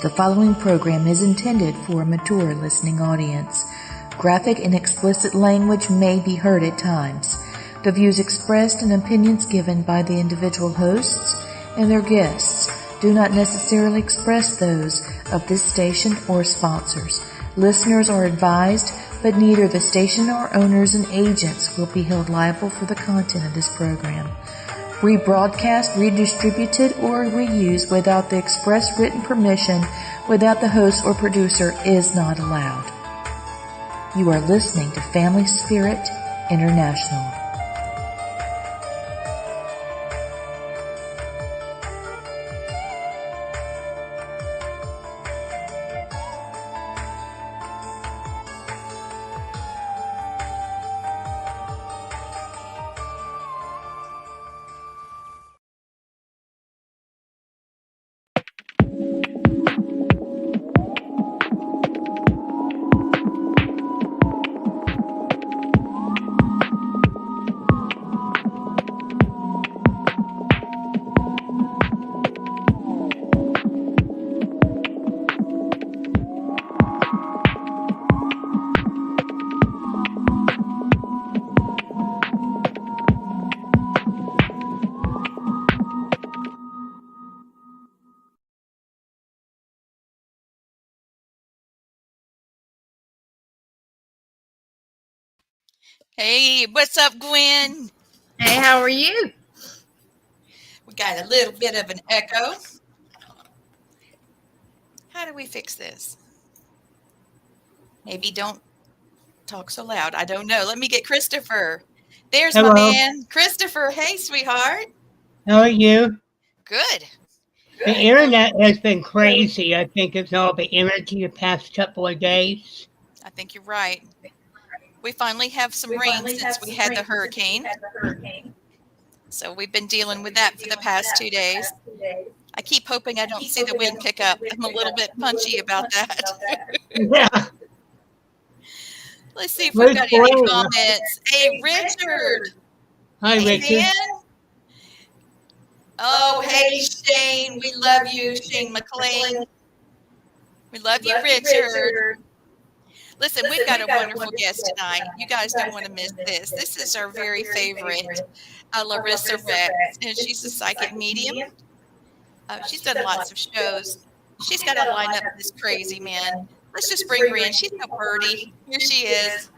The following program is intended for a mature listening audience. Graphic and explicit language may be heard at times. The views expressed and opinions given by the individual hosts and their guests do not necessarily express those of this station or sponsors. Listeners are advised, but neither the station nor owners and agents will be held liable for the content of this program. Rebroadcast, redistributed, or reused without the express written permission without the host or producer is not allowed. You are listening to Family Spirit International. Hey, what's up, Gwen? Hey, how are you? We got a little bit of an echo. How do we fix this? Maybe don't talk so loud. I don't know. Let me get Christopher. There's Hello. my man. Christopher, hey, sweetheart. How are you? Good. The internet has been crazy. I think it's all the energy the past couple of days. I think you're right. We finally have some rain since we had the hurricane. So we've been dealing with that for the past 2 days. I keep hoping I don't see the wind pick up. I'm a little bit punchy about that. Yeah. Let's see if we've got any comments. Hey, Richard. Hi, Richard. Man. Oh, hey, Shane. We love you, Shane McLean. We love you, Richard. Listen, we've got a wonderful guest tonight. You guys don't want to miss this. This is our very favorite, Laurissa, and she's a psychic medium. She's done lots of shows. She's got a lineup that's crazy, man. Let's just bring her in. She's so pretty. Here she is.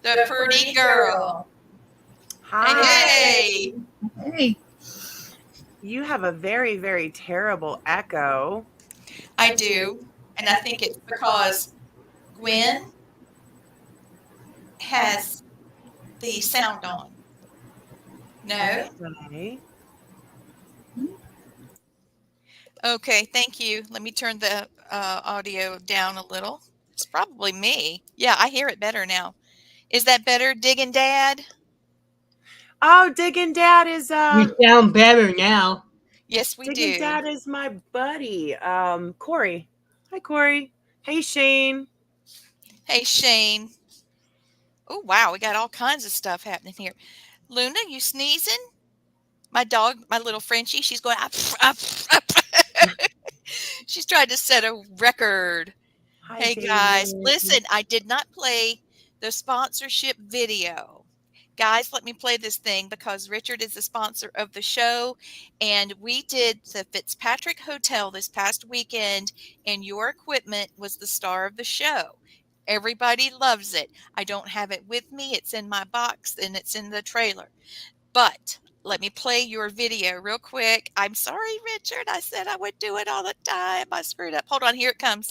The pretty girl. Hi. Hey. Hey. You have a very, very terrible echo. I do. And I think it's because Gwen has the sound on. No? Okay, thank you. Let me turn the audio down a little. It's probably me. Yeah, I hear it better now. Is that better, Diggin' Dad? Oh, Diggin' Dad is You sound better now. Yes, we Diggin' do. Dad is my buddy, Corey. Hi, Corey. Hey, Shane. Hey, Shane. Oh, wow, we got all kinds of stuff happening here. Luna, you sneezing? My dog, my little Frenchie, she's going up, up, up. She's trying to set a record. Hi, Hey, guys, listen, I did not play the sponsorship video. Guys, let me play this thing because Richard is the sponsor of the show, and we did the Fitzpatrick Hotel this past weekend, and your equipment was the star of the show. Everybody loves it. I don't have it with me. It's in my box, and it's in the trailer. But let me play your video real quick. I'm sorry, Richard. I said I would do it all the time. I screwed up. Hold on. Here it comes.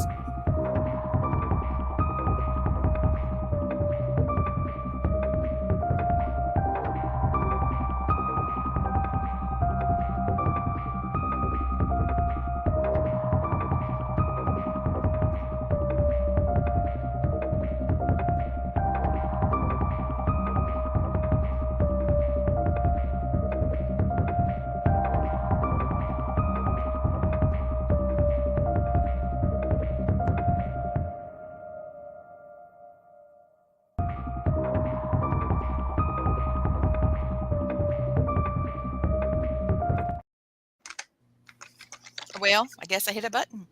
Well, I guess I hit a button.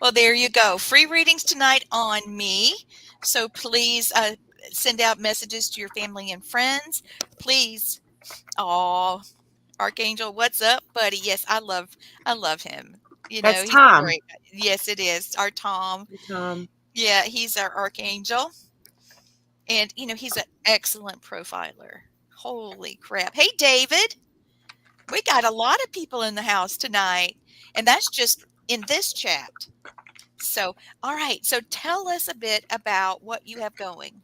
Well, there you go. Free readings tonight on me. So please send out messages to your family and friends. Please. Oh, Archangel, what's up, buddy? Yes, I love him. That's He's Tom. great. Yes, it is. Our Tom. Tom. Yeah, he's our Archangel. And he's an excellent profiler. Holy crap. Hey, David. We got a lot of people in the house tonight. And that's just in this chat. So, all right. So tell us a bit about what you have going.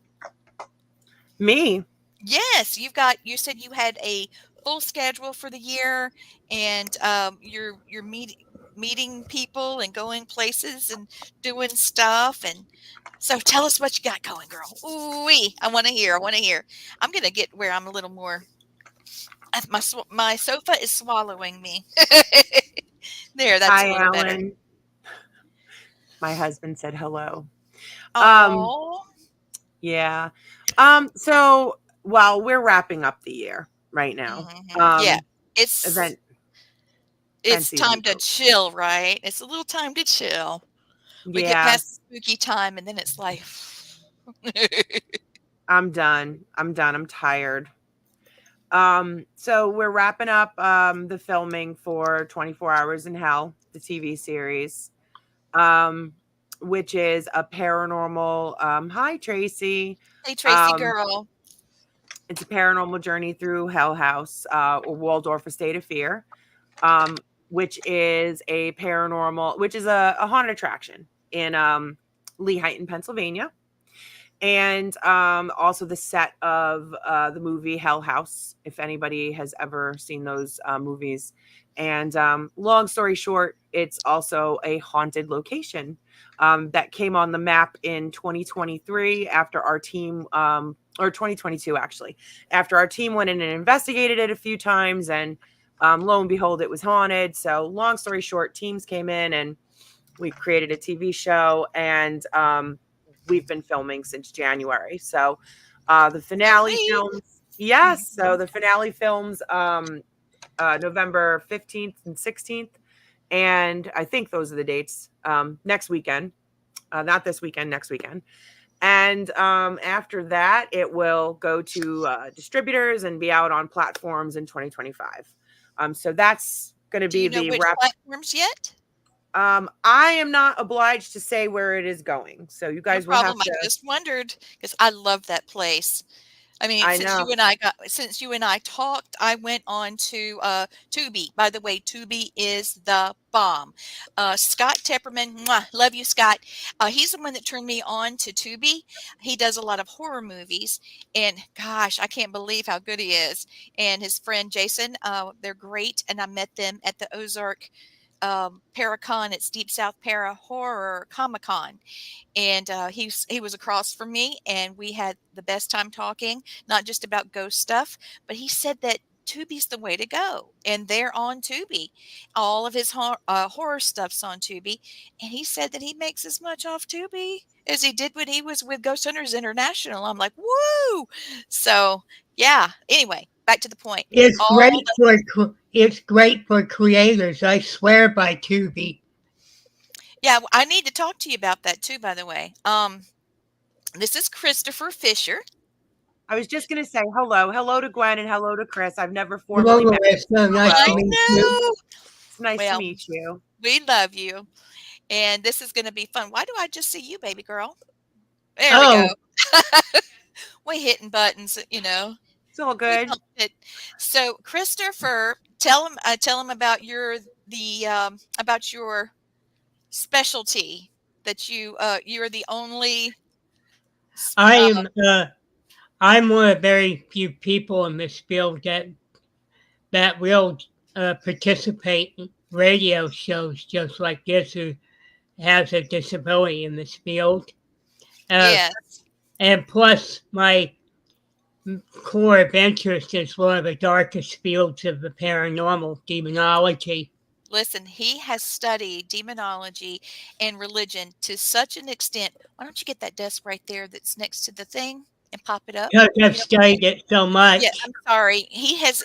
Me. Yes, you said you had a full schedule for the year and you're meeting people and going places and doing stuff, and so tell us what you got going, girl. Ooh, I want to hear. I want to hear. I'm going to get where I'm a little more my sofa is swallowing me. There, that's a Hi, little better. Alan. My husband said hello. Oh, Yeah. So, well, we're wrapping up the year right now. yeah. It's Event it's season. time to chill, right? It's a little time to chill. We get Yeah. past the spooky time, and then it's like, I'm done. I'm tired. So we're wrapping up the filming for 24 Hours in Hell, the TV series, which is a paranormal. Hi, Tracy. hey, Tracy girl. It's a paranormal journey through Hell House, or Waldorf Estate of Fear, which is a haunted attraction in Lehighton, Pennsylvania. And also the set of the movie Hell House, if anybody has ever seen those movies. And long story short, it's also a haunted location that came on the map in 2023 after our team, or 2022 actually, after our team went in and investigated it a few times, and lo and behold, it was haunted. So long story short, teams came in and we created a TV show, and we've been filming since January. So the finale films, yes. So the finale films November 15th and 16th. And I think those are the dates next weekend, not this weekend, next weekend. And after that, it will go to distributors and be out on platforms in 2025. So that's going to be Do you know which platforms yet? I am not obliged to say where it is going. So you guys No will problem. have to. I just wondered because I love that place. I mean, I since know. you and I talked, I went on to Tubi. By the way, Tubi is the bomb. Scott Tepperman, mwah, love you, Scott. He's the one that turned me on to Tubi. He does a lot of horror movies, and gosh, I can't believe how good he is. And his friend Jason, they're great, and I met them at the Ozark Paracon. It's Deep South Para Horror Comic Con, and he was across from me, and we had the best time talking, not just about ghost stuff, but he said that Tubi's the way to go, and they're on Tubi. All of his horror stuff's on Tubi, and he said that he makes as much off Tubi as he did when he was with Ghost Hunters International. I'm like, woo! So yeah. Anyway, back to the point. It's great for creators. I swear by Tubi. Yeah, I need to talk to you about that too, by the way. This is Christopher Fisher. I was just going to say hello to Gwen and hello to Chris. I've never Hello, formally met you. Laurissa. Nice to meet you. It's nice to meet you. We love you. And this is going to be fun. Why do I just see you, baby girl? There we go. We hitting buttons, It's all good. So, Christopher, tell him about about your specialty that you're the only. I'm one of very few people in this field that will participate in radio shows just like this, who has a disability in this field. Yes. And plus, my core of interest is one of the darkest fields of the paranormal, demonology. Listen, he has studied demonology and religion to such an extent. Why don't you get that desk right there that's next to the thing? and pop it up? Because I've You know, studied it so yeah, much. I'm sorry. Um, He has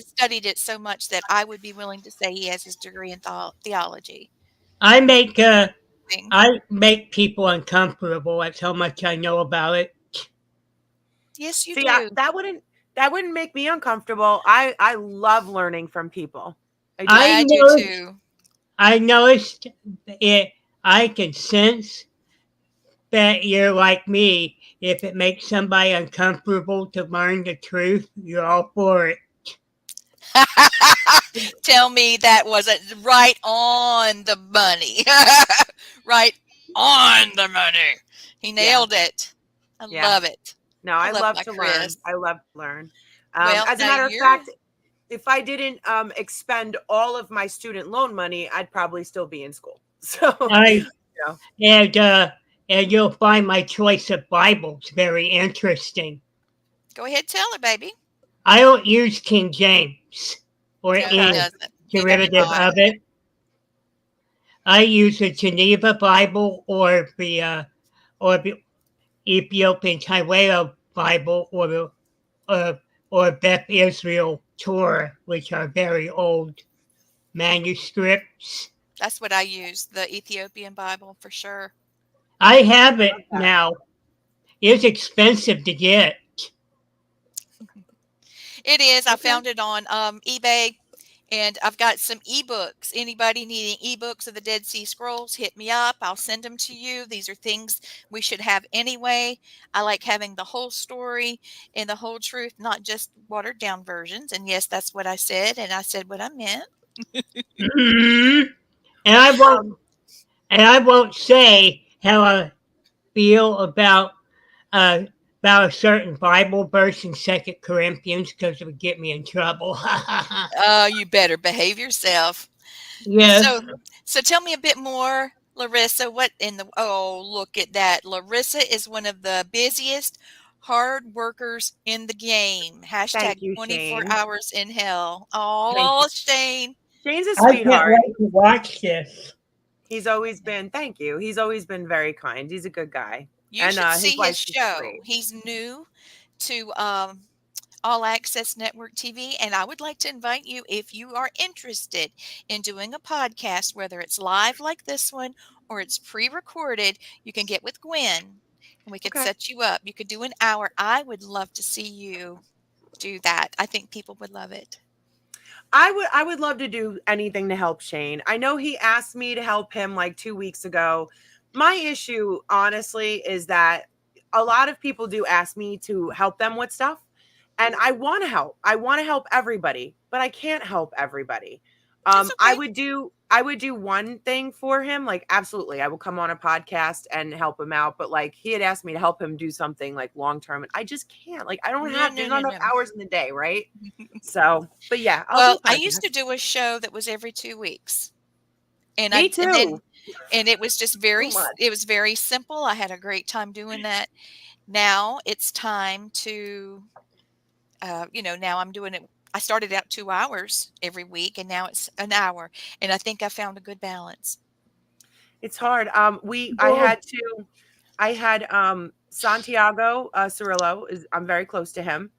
studied it so much that I would be willing to say he has his degree in theology. I make Thing. I make people uncomfortable. That's how much I know about it. Yes, you See, do. that wouldn't make me uncomfortable. I love learning from people. I do. I I do noticed. too. I noticed it. I can sense that you're like me. If it makes somebody uncomfortable to learn the truth, you're all for it. Tell me that wasn't right on the money. Right on the money. He Yeah. nailed it. I Yeah. love it. No, I I love love my to learn. Chris. I love to learn. Well, As a now matter of you're fact, if I didn't expend all of my student loan money, I'd probably still be in school. So, I yeah. and you'll find my choice of Bibles very interesting. go ahead, tell her, baby. I don't use King James or No, he Okay. any doesn't. He does derivative not. of it. I use the Geneva Bible or the Ethiopian Tyreo Bible uh, or Beth Israel Torah, which are very old manuscripts. That's what I use, the Ethiopian Bible for sure. I have it Love that. now. It's expensive to get. It is. I Okay. found it on eBay, and I've got some ebooks. Anybody needing ebooks of the Dead Sea Scrolls, hit me up. I'll send them to you. These are things we should have anyway. I like having the whole story and the whole truth, not just watered down versions. And yes, that's what I said, and I said what I meant. Mhm. And I won't Um, and I won't say how I feel uh, about a certain Bible verse in Second Corinthians because it would get me in trouble. Oh, you better behave yourself. Yes, So, so tell me a bit more, Larissa. What in the oh, look at that. Larissa is one of the busiest hard workers in the game. Hashtag Thank you, 24 Shane. hours in hell. Thank you. Oh, Shane. Shane's a I can't sweetheart. wait to watch this. He's always been, thank you. He's always been very kind. He's a good guy. You And should his see his wife's just show. great. He's new to All Access Network TV, and I would like to invite you if you are interested in doing a podcast, whether it's live like this one or it's pre-recorded. You can get with Gwen, and we could Okay. set you up. You could do an hour. I would love to see you do that. I think people would love it. I would love to do anything to help Shane. I know he asked me to help him like 2 weeks ago. My issue honestly is that a lot of people do ask me to help them with stuff, and I want to help. I want to help everybody, but I can't help everybody. That's I okay. would do one thing for him, like absolutely. I will come on a podcast and help him out, but like he had asked me to help him do something like long term, and I just can't. Like I don't No, have no, there's no, not enough no. hours in the day, right? So, but yeah, I'll do Well, a I used podcast. to do a show that was every 2 weeks. And Me and then too. and it was just Too much. it was very simple. I had a great time doing that. Now it's time to now I'm doing it. I started out 2 hours every week, and now it's an hour. And I think I found a good balance. It's hard. Well, I had Santiago Cirillo is I'm very close to him,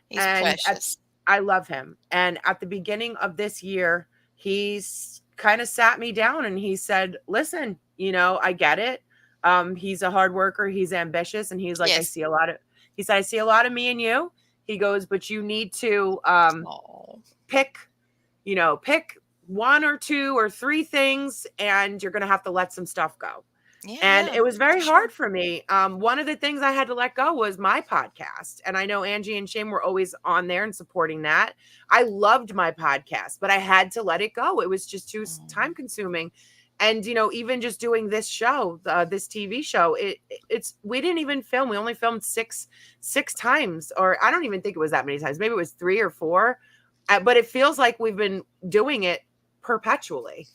He's and precious. I love him. And at the beginning of this year, he's kind of sat me down and he said, "Listen, I get it. He's a hard worker, he's ambitious, and he's like, Yes. he said, I see a lot of me in you. He goes, but you need to Oh, pick pick one or two or three things, and you're going to have to let some stuff go." yeah, And yeah, it was for very sure. hard for me. One of the things I had to let go was my podcast. And I know Angie and Shane were always on there and supporting that. I loved my podcast, but I had to let it go. It was just too time consuming. And, even just doing this show, this TV show, we didn't even film. We only filmed six times, or I don't even think it was that many times. Maybe it was 3 or 4. But it feels like we've been doing it perpetually.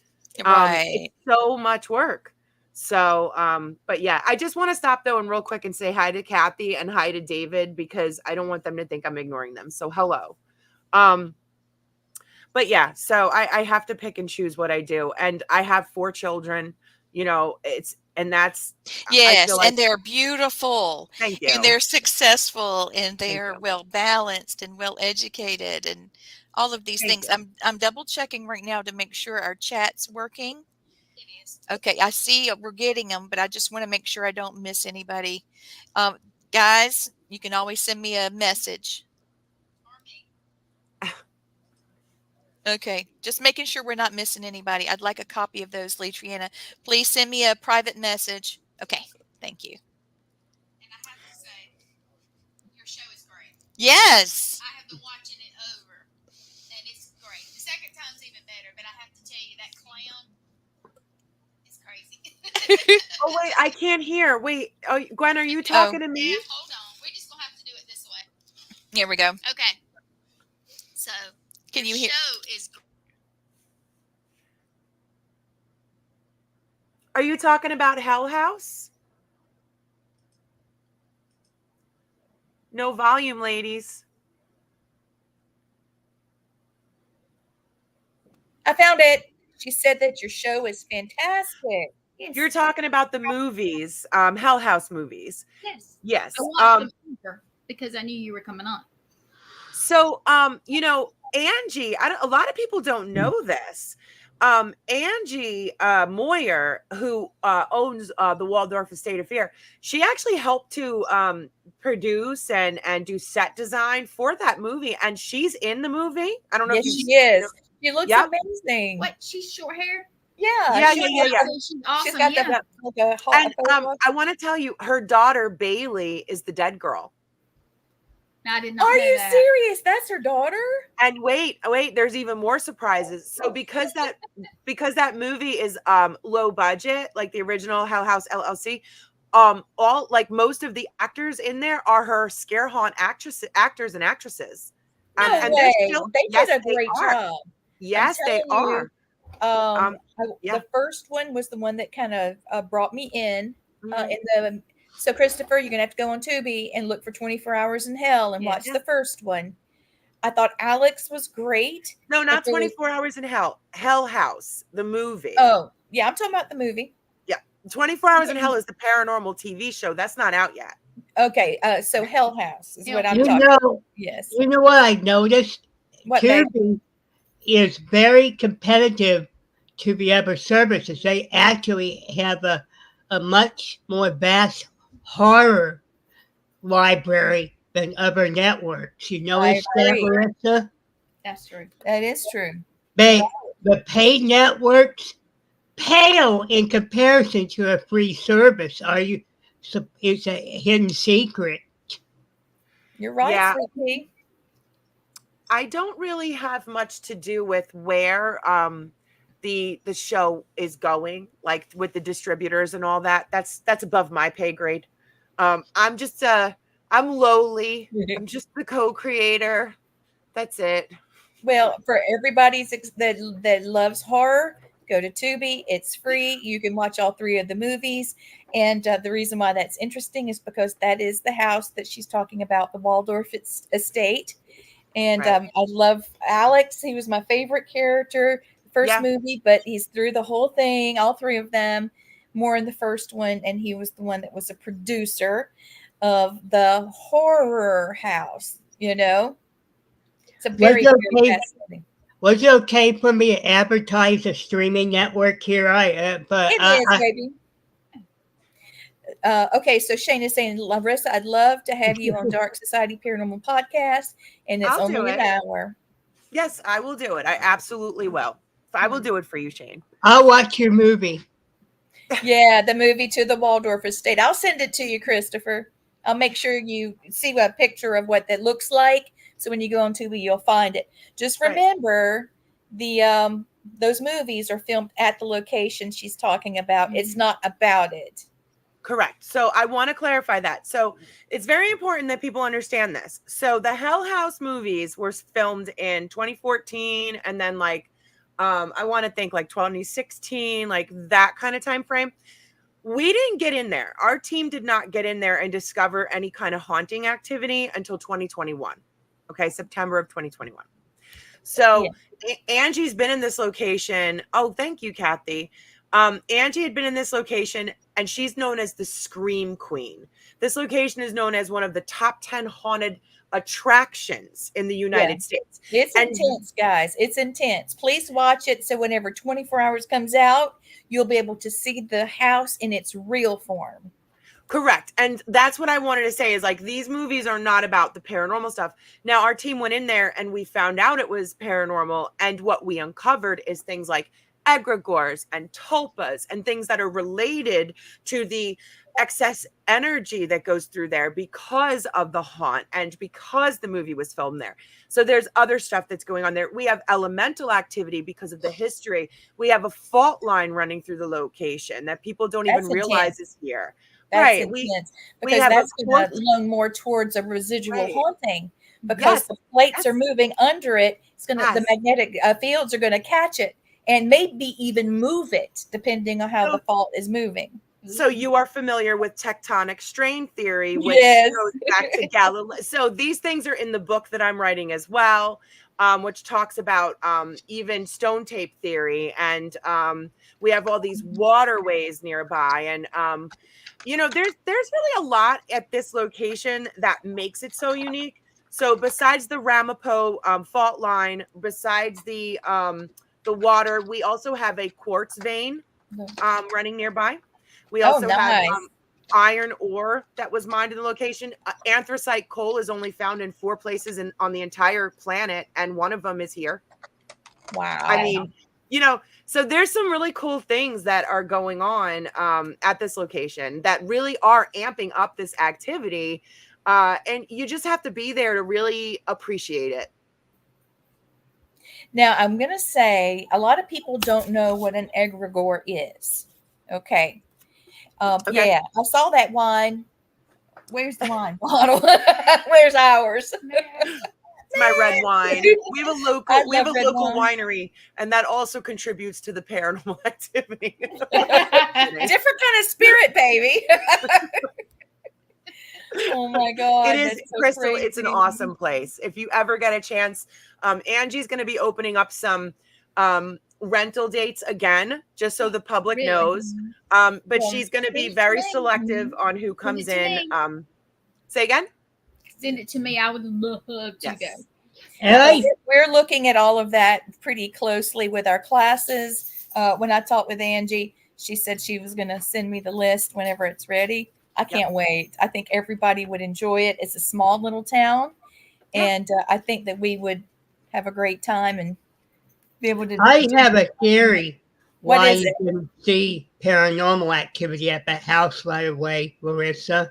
Right. It's so much work. So, but yeah, I just want to stop though and real quick and say hi to Kathy and hi to David because I don't want them to think I'm ignoring them. So hello. But yeah, so I have to pick and choose what I do. And I have 4 children. And that's, I Yes, feel like, and they're beautiful, thank and you. they're successful, and Thank they're you. well balanced and well educated, and all of these Thank things. I'm double checking right now to make sure our chat's working. Okay, I see we're getting them, but I just want to make sure I don't miss anybody. Guys, you can always send me a message. Okay, just making sure we're not missing anybody. I'd like a copy of those, Letriana. Please send me a private message. Okay, thank you. And I have to say, your show is great. Yes. I have been watching it over, and it's great. The second time's even better, but I have to tell you, that clown is crazy. Oh, wait, I can't hear. Wait, Gwen, are you Oh. talking to me? Yeah, hold on. We're just going to have to do it this way. Here we go. Okay. So, Can your you hear? show is great. Are you talking about Hell House? No volume, ladies. I found it. She said that your show is fantastic. Yes. You're talking about the movies, Hell House movies. Yes. Yes. I watched the bunker because I knew you were coming on. So, you know, Angie, a lot of people don't know this. Angie Moyer, who owns the Waldorf Estate Affair, she actually helped to produce and do set design for that movie, and she's in the movie. I don't know Yes, if you. she is. She looks Yep. amazing. What? She's short hair? Yeah, Yeah, she yeah, has yeah. the- So she's awesome. She's got yeah. the like a And photo. I want to tell you, her daughter Bailey is the dead girl. I did not Are know you that. serious? That's her daughter? And wait, there's even more surprises. So because that movie is low budget, like the original Hell House LLC, all like most of the actors in there are her scare haunt actors and actresses. No And they're way. still, They yes, did a they great are. job. Yes, they telling you, are. Yeah. The first one was the one that kind of brought me in. Mhm. So Christopher, you're gonna have to go on Tubi and look for 24 Hours in Hell and watch Yes. the first one. I thought Alex was great. No, not but there was- 24 Hours in Hell. Hell House, the movie. Oh, yeah, I'm talking about the movie. Yeah. 24 Hours in Hell is the paranormal TV show. That's not out yet. Okay, so Hell House is what I'm You talking. know, Yes. you know what I noticed? What, babe? Tubi is very competitive to the other services. They actually have a much more vast horror library than other networks. You notice that, agree. Laurissa? That's true. That is true. The paid networks pale in comparison to a free service. It's a hidden secret. You're right, Yeah. Sweet Pea. I don't really have much to do with where the show is going, like with the distributors and all that. That's above my pay grade. I'm just I'm lowly. I'm just the co-creator. That's it. Well, for everybody that loves horror, go to Tubi. It's free. You can watch all 3 of the movies. And the reason why that's interesting is because that is the house that she's talking about, the Waldorf estate. And Right. I love Alex. He was my favorite character, the first Yeah. movie, but he's through the whole thing, all 3 of them, more in the first one. And he was the one that was a producer of the horror house, It's a very, Was it very okay? fascinating. Was it okay for me to advertise a streaming network here? It is, baby. Okay, so Shane is saying, Laurissa, I'd love to have you on Dark Society Paranormal Podcast, and it's I'll do only an it. hour. Yes, I will do it. I absolutely will. I will do it for you, Shane. I'll watch your movie. Yeah, the movie To the Waldorf Estate. I'll send it to you, Christopher. I'll make sure you see a picture of what that looks like. So when you go on Tubi, you'll find it. Just remember those movies are filmed at the location she's talking about. It's not about it. Correct. So I want to clarify that. So it's very important that people understand this. So the Hell House movies were filmed in 2014, and then I want to think like 2016, like that kind of time frame. We didn't get in there. Our team did not get in there and discover any kind of haunting activity until 2021. Okay, September of 2021. So Angie's been in this location. Oh, thank you, Kathy. Angie had been in this location, and she's known as the Scream Queen. This location is known as one of the top 10 haunted attractions in the United States. It's And- intense, guys. It's intense. Please watch it so whenever 24 hours comes out, you'll be able to see the house in its real form. Correct. And that's what I wanted to say is like these movies are not about the paranormal stuff. Now, our team went in there and we found out it was paranormal. And what we uncovered is things like egregores and tulpas and things that are related to the excess energy that goes through there because of the haunt and because the movie was filmed there. So there's other stuff that's going on there. We have elemental activity because of the history. We have a fault line running through the location that people don't even realize is here. That's intense because that's going to lean more towards a residual haunting because the plates are moving under it. It's going to the magnetic fields are going to catch it and maybe even move it depending on how the fault is moving. So you are familiar with tectonic strain theory, which goes back to Galileo. So these things are in the book that I'm writing as well, which talks about even stone tape theory, and we have all these waterways nearby, and you know, there's really a lot at this location that makes it so unique. So besides the Ramapo fault line, besides the water, we also have a quartz vein running nearby. We also have iron ore that was mined in the location. Anthracite coal is only found in 4 places on the entire planet, and one of them is here. Wow. I mean, you know, so there's some really cool things that are going on at this location that really are amping up this activity. And you just have to be there to really appreciate it. Now, I'm going to say a lot of people don't know what an egregore is. Okay. Yeah, I saw that wine. Where's the wine bottle? Where's ours? It's my red wine. We have a local winery, and that also contributes to the paranormal activity. Different kind of spirit, baby. Oh my God. It is, Crystal, it's an awesome place. If you ever get a chance, Angie's going to be opening up some rental dates again, just so the public knows. But she's going to be very selective on who comes in. Say again? Send it to me. I would love to go. We're looking at all of that pretty closely with our classes. When I talked with Angie, she said she was going to send me the list whenever it's ready. I can't wait. I think everybody would enjoy it. It's a small little town, and I think that we would have a great time and be able to. I have a theory why you can see paranormal activity at the house right away, Laurissa.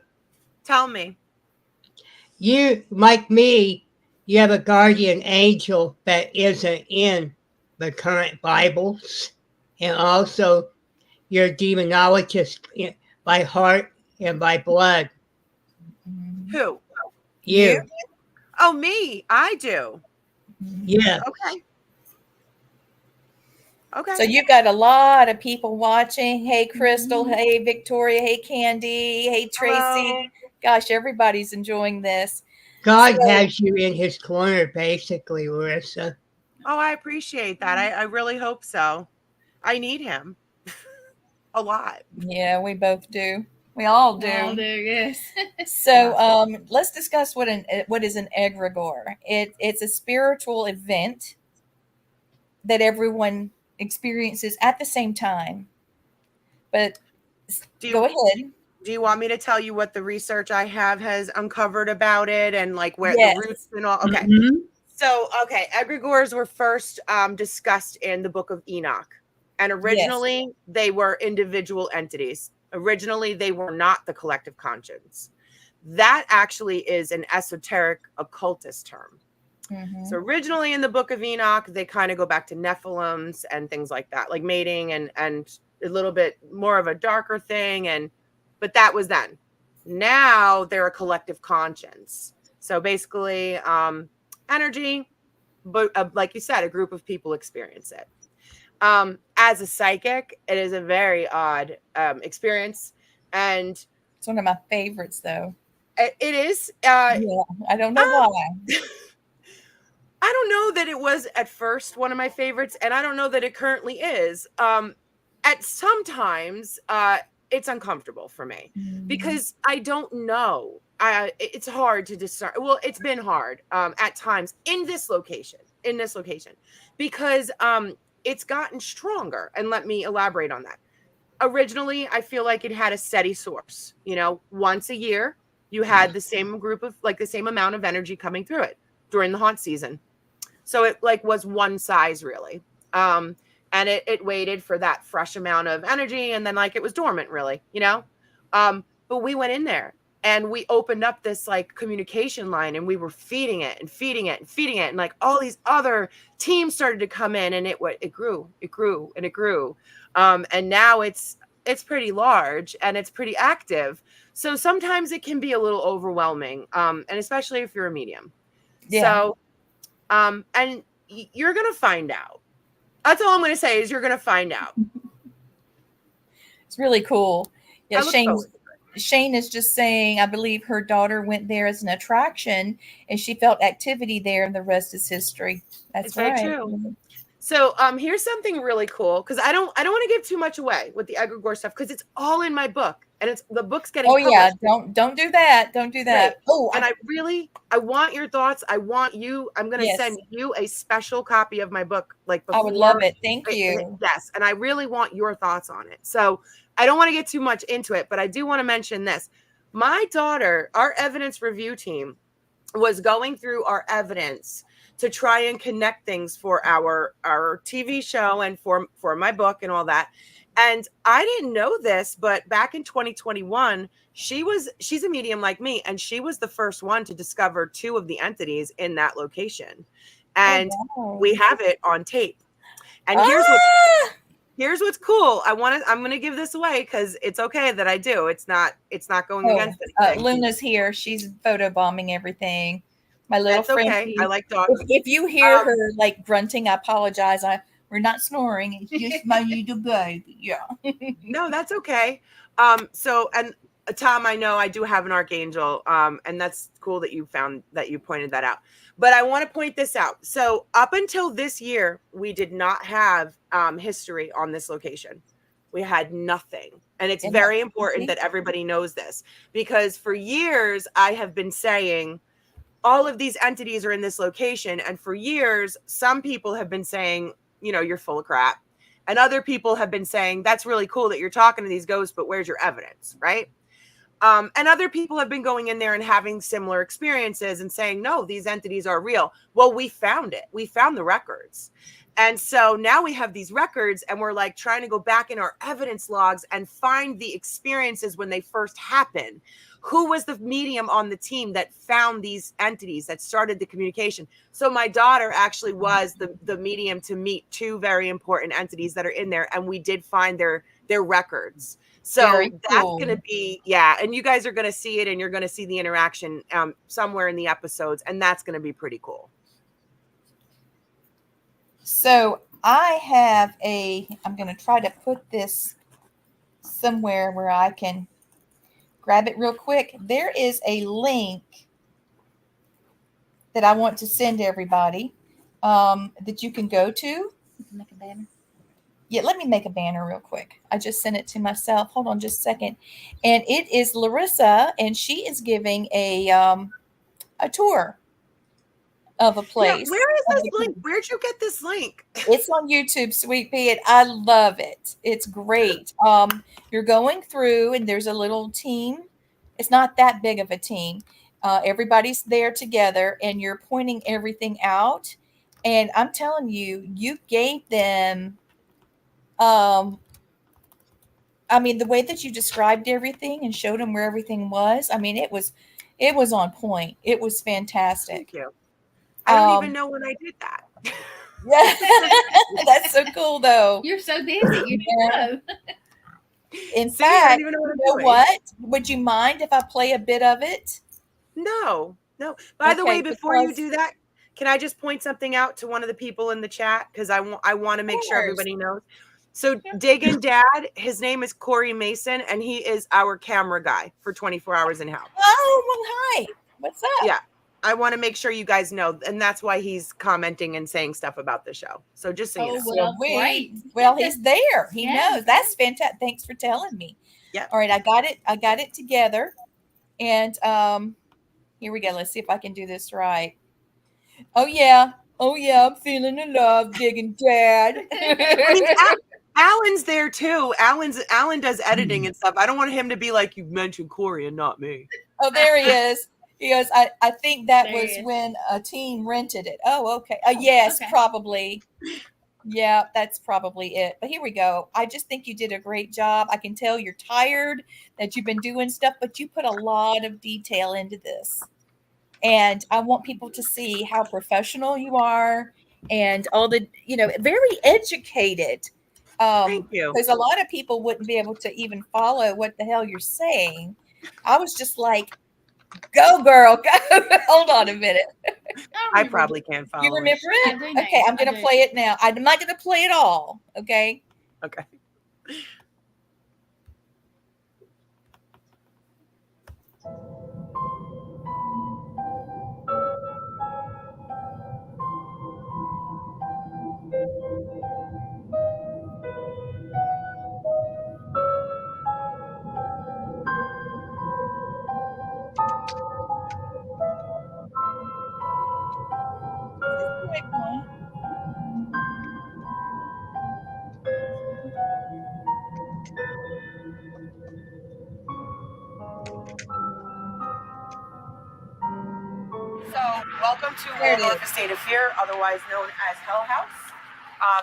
Tell me. You, like me, you have a guardian angel that isn't in the current Bibles, and also you're a demonologist by heart and by blood. Who? You. Oh, me. I do. Yeah. Okay. So you've got a lot of people watching. Hey, Crystal. Hey, Victoria. Hey, Candy. Hey, Tracy. Hello. Gosh, everybody's enjoying this. God has you in his corner, basically, Laurissa. Oh, I appreciate that. I really hope so. I need him a lot. Yeah, we both do. We all do. We all do, yes. So let's discuss what is an egregore. It's a spiritual event that everyone experiences at the same time. But go ahead. Do you want me to tell you what the research I have has uncovered about it and like where the roots and all? Okay. Mm-hmm. So, egregores were first discussed in the book of Enoch. And originally they were individual entities. Originally, they were not the collective conscience. That actually is an esoteric occultist term. Mm-hmm. So originally in the book of Enoch, they kind of go back to Nephilims and things like that, like mating and a little bit more of a darker thing. But that was then. Now they're a collective conscience. So basically energy, but like you said, a group of people experience it. As a psychic, it is a very odd experience. And it's one of my favorites, though. It is. I don't know why. I don't know that it was at first one of my favorites, and I don't know that it currently is. at sometimes it's uncomfortable for me because I don't know. It's hard to discern. Well, it's been hard at times in this location, because it's gotten stronger. And let me elaborate on that. Originally, I feel like it had a steady source. You know, once a year, you had the same group of, like, the same amount of energy coming through it during the haunt season. So it like was one size really. And it waited for that fresh amount of energy, and then like it was dormant really, you know? But we went in there and we opened up this like communication line, and we were feeding it and feeding it and feeding it. And like all these other teams started to come in, and it grew and it grew. And now it's pretty large and it's pretty active. So sometimes it can be a little overwhelming. And especially if you're a medium. Yeah. So, and you're going to find out. That's all I'm going to say is you're going to find out. It's really cool. Yeah, I look forward. Shane is just saying, I believe her daughter went there as an attraction and she felt activity there, and the rest is history. That's It's right. very true. So here's something really cool, because I don't want to give too much away with the egregore stuff, because it's all in my book, and the book's getting published. Yeah, don't do that. Don't do that. Right. Oh, and I want your thoughts. I'm going to send you a special copy of my book, like before. I would love it. Thank you. Yes, and I really want your thoughts on it. So I don't want to get too much into it, but I do want to mention this. My daughter, our evidence review team, was going through our evidence to try and connect things for our TV show and for my book and all that. And I didn't know this, but back in 2021, she's a medium like me, and she was the first one to discover 2 of the entities in that location. And we have it on tape. And here's what's cool. I'm going to give this away because it's okay that I do. It's not going against anything. Luna's here. She's photobombing everything. My little That's friend. okay. I like dogs. If you hear her like grunting, I apologize. We're not snoring. It's just my little baby. Yeah. No, that's okay. So, and Tom, I know I do have an archangel. And that's cool that you pointed that out. But I want to point this out. So up until this year, we did not have history on this location. We had nothing. And it's very important that everybody knows this, because for years I have been saying all of these entities are in this location. And for years, some people have been saying, you know, you're full of crap. And other people have been saying, that's really cool that you're talking to these ghosts, but where's your evidence, right? And other people have been going in there and having similar experiences and saying, no, these entities are real. Well, we found it. We found the records. And so now we have these records, and we're like trying to go back in our evidence logs and find the experiences when they first happened. Who was the medium on the team that found these entities, that started the communication? So my daughter actually was the medium to meet 2 very important entities that are in there, and we did find their records. So that's going to be, and you guys are going to see it, and you're going to see the interaction somewhere in the episodes, and that's going to be pretty cool. So I have I'm going to try to put this somewhere where I can grab it real quick. There is a link that I want to send everybody that you can go to. Make a banner. Yeah, let me make a banner real quick. I just sent it to myself. Hold on just a second. And it is Laurissa, and she is giving a tour of a place. Yeah, where is this link? Where'd you get this link? It's on YouTube, Sweet Pea, and I love it. It's great. You're going through, and there's a little team. It's not that big of a team. Everybody's there together, and you're pointing everything out. And I'm telling you, you gave them, I mean, the way that you described everything and showed them where everything was, I mean, it was on point. It was fantastic. Thank you. I don't even know when I did that. That's so cool, though. You're so busy. You don't know. In fact, you know what? Would you mind if I play a bit of it? No. By the way, before you do that, can I just point something out to one of the people in the chat? Because I want to make sure everybody knows. So Diggin' Dad, his name is Corey Mason, and he is our camera guy for 24 Hours in Hell. Oh, well, hi. What's up? Yeah. I want to make sure you guys know, and that's why he's commenting and saying stuff about the show. So just so you know. Well, great. Well, he's there. He Yeah. knows. That's fantastic. Thanks for telling me. Yeah. All right, I got it together. And here we go. Let's see if I can do this right. Oh yeah, I'm feeling the love, digging dad. I mean, Alan's there too. Alan does editing and stuff. I don't want him to be like, you mentioned Corey and not me. Oh, there he is. He goes, I think that There was he is. when a team rented it. Oh, okay. Yes, okay. probably. Yeah, that's probably it. But here we go. I just think you did a great job. I can tell you're tired, that you've been doing stuff, but you put a lot of detail into this. And I want people to see how professional you are and all the, very educated. Thank you. Because a lot of people wouldn't be able to even follow what the hell you're saying. I was just like, go girl, go. Hold on a minute. I probably can't follow. You remember I it? do now. Okay, I'm I going to do. play it now. I'm not going to play it all. Okay. Okay. So, welcome to There it Waldorf is. Estate of Fear, otherwise known as Hell House.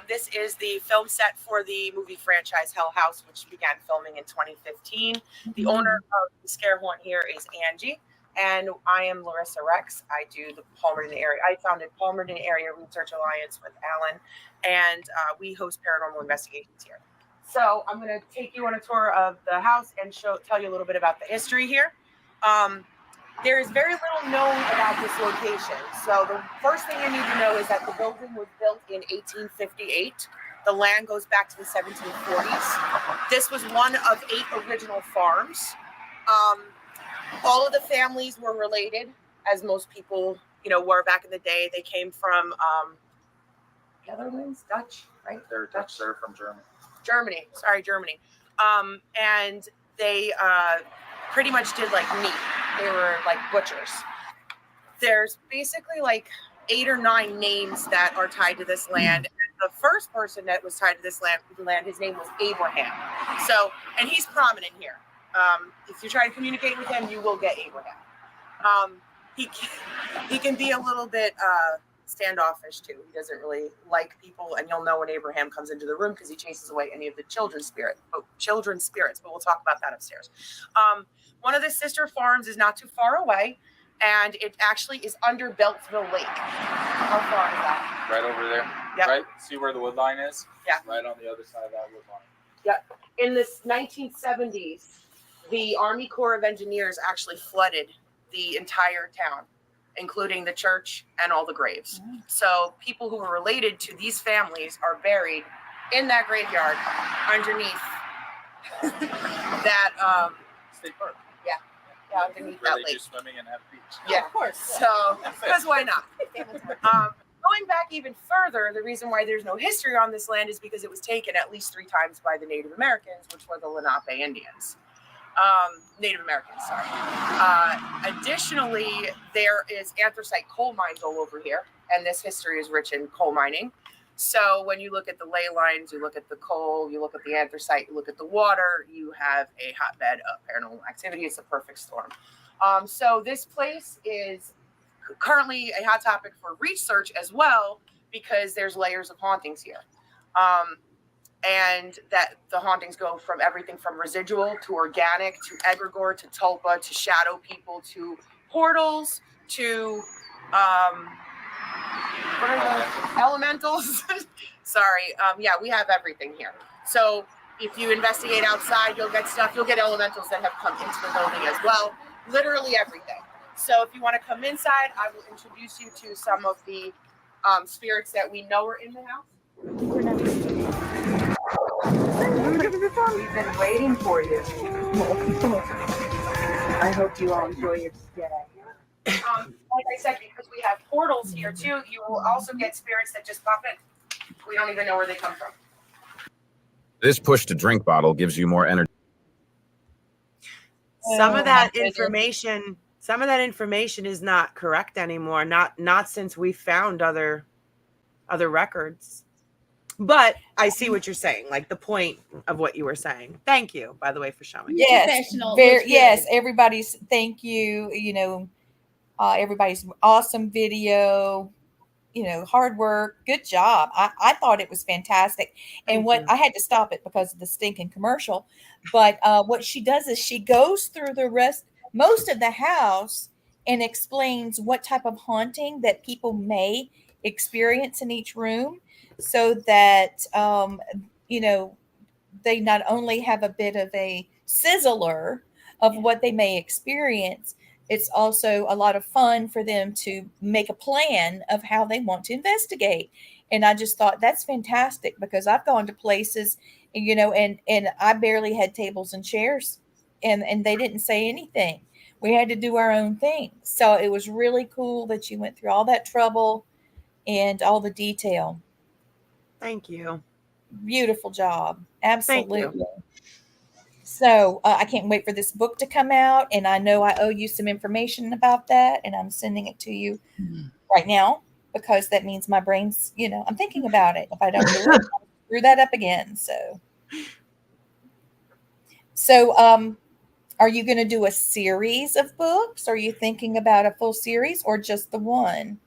This is the film set for the movie franchise Hell House, which began filming in 2015. The owner of the scare haunt here is Angie, and I am Laurissa Rex. I do the Palmerton area. I founded Palmerton Area Research Alliance with Alan, and we host paranormal investigations here. So I'm going to take you on a tour of the house and tell you a little bit about the history here. There is very little known about this location. So the first thing you need to know is that the building was built in 1858. The land goes back to the 1740s. This was one of 8 original farms. All of the families were related, as most people, were back in the day. They came from Netherlands, Dutch, right? They're Dutch. They're from Germany. Germany. And they pretty much did like meat. They were like butchers. There's basically like 8 or 9 names that are tied to this land. And the first person that was tied to this land, his name was Abraham. So, and he's prominent here. If you try to communicate with him, you will get Abraham. He can be a little bit standoffish too. He doesn't really like people, and you'll know when Abraham comes into the room because he chases away any of the children's spirits. But we'll talk about that upstairs. One of the sister farms is not too far away, and it actually is under Beltsville Lake. How far is that? Right over there. Yep. Right. See where the wood line is? Yeah. Right on the other side of that wood line. Yep. In the 1970s, the Army Corps of Engineers actually flooded the entire town, including the church and all the graves. So people who were related to these families are buried in that graveyard underneath that State park. underneath Where that they lake. do swimming and have beach. Yeah, of course. So because why not? Going back even further, the reason why there's no history on this land is because it was taken at least 3 times by the Native Americans, which were the Lenape Indians. Native Americans, sorry. Additionally, there is anthracite coal mines all over here, and this history is rich in coal mining. So when you look at the ley lines, you look at the coal, you look at the anthracite, you look at the water, you have a hotbed of paranormal activity. It's a perfect storm. So this place is currently a hot topic for research as well, because there's layers of hauntings here. And that the hauntings go from everything from residual to organic to egregore to tulpa to shadow people to portals to what are the elementals? Sorry. Yeah, we have everything here. So if you investigate outside, you'll get stuff. You'll get elementals that have come into the building as well. Literally everything. So if you want to come inside, I will introduce you to some of the spirits that we know are in the house. We've been waiting for you. I hope you all enjoy your stay. Like I said, because we have portals here too, you will also get spirits that just pop in. We don't even know where they come from. This push to drink bottle gives you more energy. Some Oh, of that my goodness. information is not correct anymore. Not since we found other records. But I see what you're saying, like the point of what you were saying. Thank you, by the way, for showing. Yes, professional. Looks good. Yes, everybody's thank you. Everybody's awesome video. Hard work, good job. I thought it was fantastic. And Thank you. I had to stop it because of the stinking commercial. But what she does is she goes through most of the house and explains what type of haunting that people may experience in each room so that, they not only have a bit of a sizzler of what they may experience, it's also a lot of fun for them to make a plan of how they want to investigate. And I just thought that's fantastic because I've gone to places, and I barely had tables and chairs, and they didn't say anything. We had to do our own thing. So it was really cool that you went through all that trouble and all the detail. Thank you. Beautiful job. Thank you. Absolutely. So I can't wait for this book to come out, and I know I owe you some information about that, and I'm sending it to you right now because that means my brain's, I'm thinking about it. If I don't do it, I'll screw that up again. So, are you going to do a series of books? Are you thinking about a full series or just the one?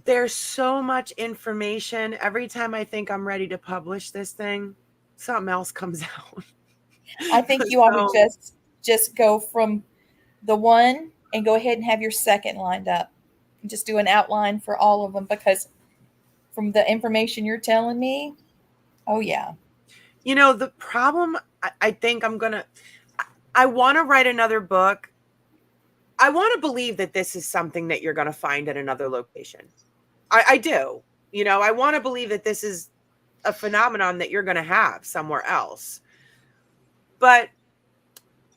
There's so much information. Every time I think I'm ready to publish this thing, something else comes out. I think you ought to just go from the one and go ahead and have your second lined up. Just do an outline for all of them because from the information you're telling me, oh yeah. The problem, I think I want to write another book. I want to believe that this is something that you're going to find at another location. I do. I want to believe that this is a phenomenon that you're going to have somewhere else. But,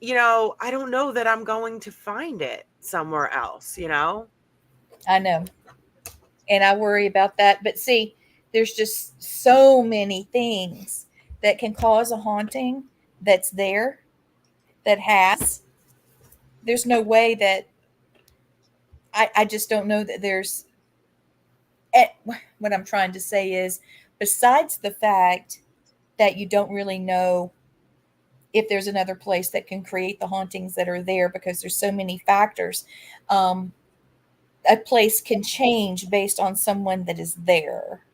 I don't know that I'm going to find it somewhere else, I know. And I worry about that. But see, there's just so many things that can cause a haunting that's there, there's no way that I just don't know that there's what I'm trying to say is besides the fact that you don't really know if there's another place that can create the hauntings that are there because there's so many factors. A place can change based on someone that is there.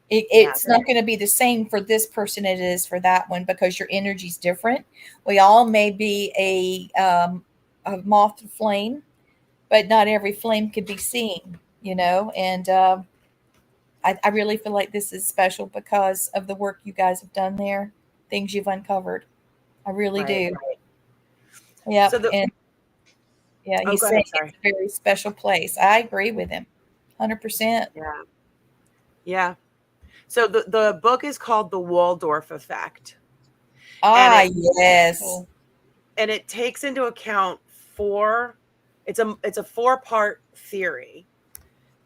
It's not going to be the same for this person it is for that one because your energy is different. We all may be a moth to flame, but not every flame could be seen, and I really feel like this is special because of the work you guys have done there, things you've uncovered. I really do. Right. Yeah. So And yeah, he's saying it's a very special place. I agree with him 100%. Yeah. Yeah. So the book is called The Waldorf Effect. Yes. And it takes into account it's a 4-part theory.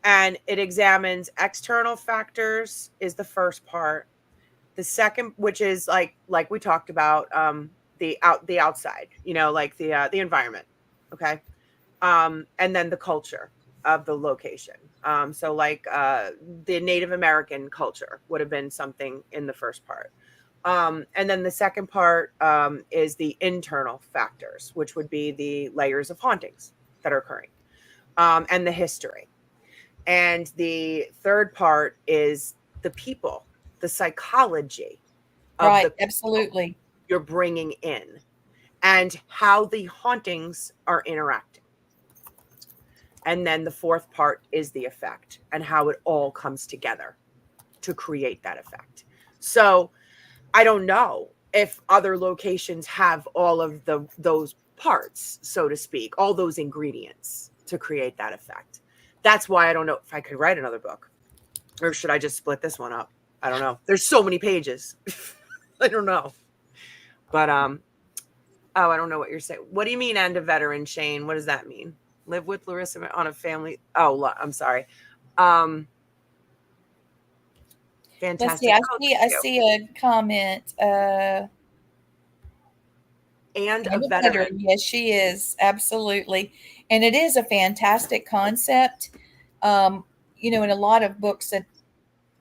And it examines external factors is the first part. The second, which is like we talked about, the outside, like the environment. Okay. And then the culture of the location. So like the Native American culture would have been something in the first part. And then the second part is the internal factors, which would be the layers of hauntings that are occurring, and the history. And the third part is the people, the psychology of the people absolutely you're bringing in and how the hauntings are interacting. And then the fourth part is the effect and how it all comes together to create that effect. So I don't know if other locations have all of those parts, so to speak, all those ingredients to create that effect. That's why I don't know if I could write another book, or should I just split this one up? I don't know. There's so many pages. I don't know. But I don't know what you're saying. What do you mean end of veteran, Shane? What does that mean? Live with Laurissa on a family. Oh, I'm sorry. Fantastic. Let's see. I see a comment. And a I'm a veteran. veteran. Yes, she is. Absolutely. And it is a fantastic concept. In a lot of books that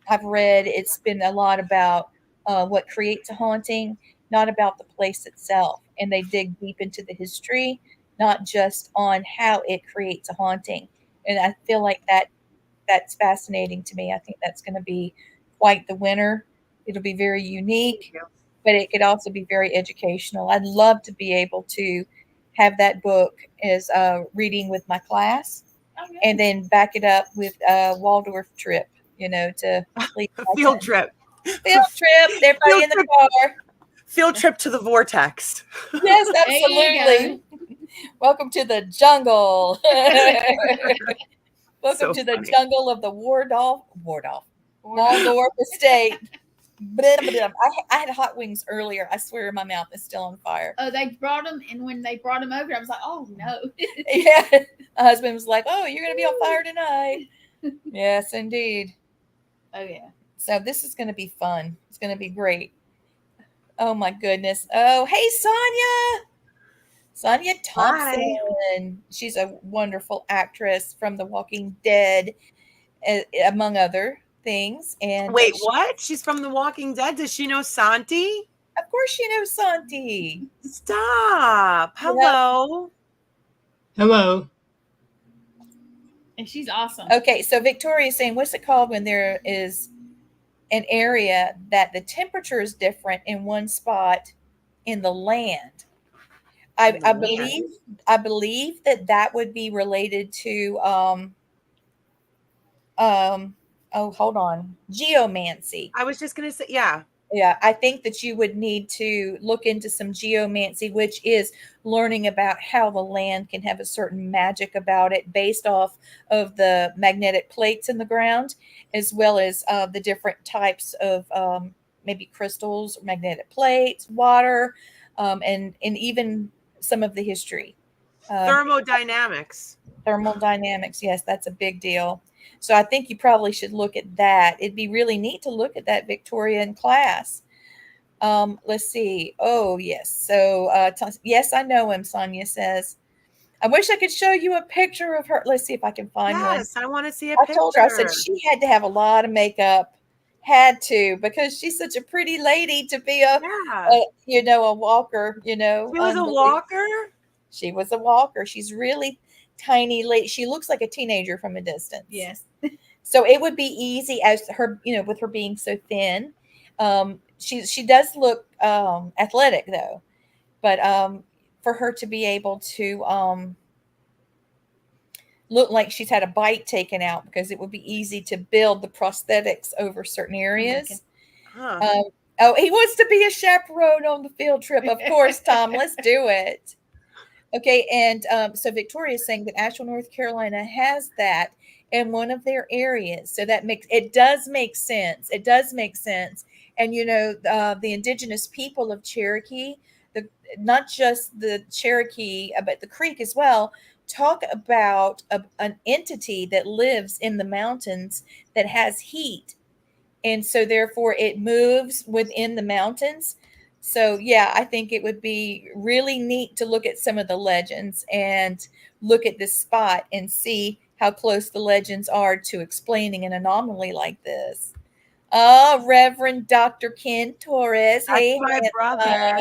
I've read, it's been a lot about what creates a haunting, not about the place itself. And they dig deep into the history, not just on how it creates a haunting. And I feel like that's fascinating to me. I think that's going to be quite the winner. It'll be very unique, but it could also be very educational. I'd love to be able to have that book as reading with my class, and then back it up with a Waldorf trip, to leave my Field tent. trip. Field trip. Everybody Field in the trip. car. Field trip to the vortex. Yes, There you absolutely. Welcome to the jungle. Welcome So to the funny. jungle of the Waldorf Estate. I had hot wings earlier. I swear my mouth is still on fire. Oh, they brought them, and when they brought them over, I was like, oh no. Yeah. My husband was like, oh, you're going to be on fire tonight. Yes, indeed. Oh yeah. So this is going to be fun. It's going to be great. Oh my goodness. Oh, hey, Sonia Thompson. Hi. She's a wonderful actress from The Walking Dead, among other things. And Wait, what? She's from The Walking Dead. Does she know Santi? Of course she knows Santi. Stop. Hello. Hello. And she's awesome. Okay, so Victoria's saying, what's it called when there is an area that the temperature is different in one spot in the land? I believe that would be related to hold on, geomancy. I was just gonna say, yeah. Yeah, I think that you would need to look into some geomancy, which is learning about how the land can have a certain magic about it based off of the magnetic plates in the ground, as well as the different types of maybe crystals, magnetic plates, water, and even some of the history. Thermodynamics. Thermodynamics, yes, that's a big deal. So I think you probably should look at that. It'd be really neat to look at that, Victoria, in class. Let's see. Oh, yes. So, yes, I know him, Sonia says. I wish I could show you a picture of her. Let's see if I can find one. Yes, I want to see a I picture. told her, I said she had to have a lot of makeup. Had to, because she's such a pretty lady to be a walker, She was a walker? She was a walker. She's really tiny lady. She looks like a teenager from a distance. Yes. So it would be easy as her, with her being so thin. She does look athletic though, but for her to be able to look like she's had a bite taken out, because it would be easy to build the prosthetics over certain areas. Huh. He wants to be a chaperone on the field trip. Of course, Tom, let's do it. Okay, and so Victoria is saying that Asheville, North Carolina has that in one of their areas. So it does make sense. It does make sense. And, the indigenous people of Cherokee, not just the Cherokee, but the Creek as well, talk about an entity that lives in the mountains that has heat. And so therefore it moves within the mountains. So yeah, I think it would be really neat to look at some of the legends and look at this spot and see how close the legends are to explaining an anomaly like this. Oh, Reverend Dr. Ken Torres. Hey, my brother.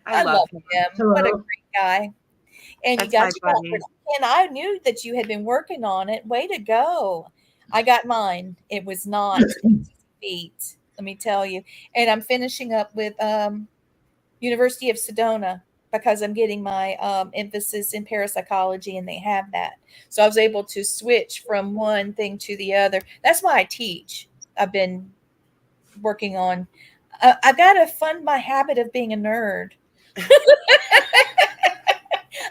I love him. Hello. What a great guy. And That's you got my your buddy. and I knew that you had been working on it. Way to go. I got mine. It was not feet, let me tell you. And I'm finishing up with University of Sedona, because I'm getting my emphasis in parapsychology, and they have that. So I was able to switch from one thing to the other. That's why I teach. I've been working on, I've got to fund my habit of being a nerd.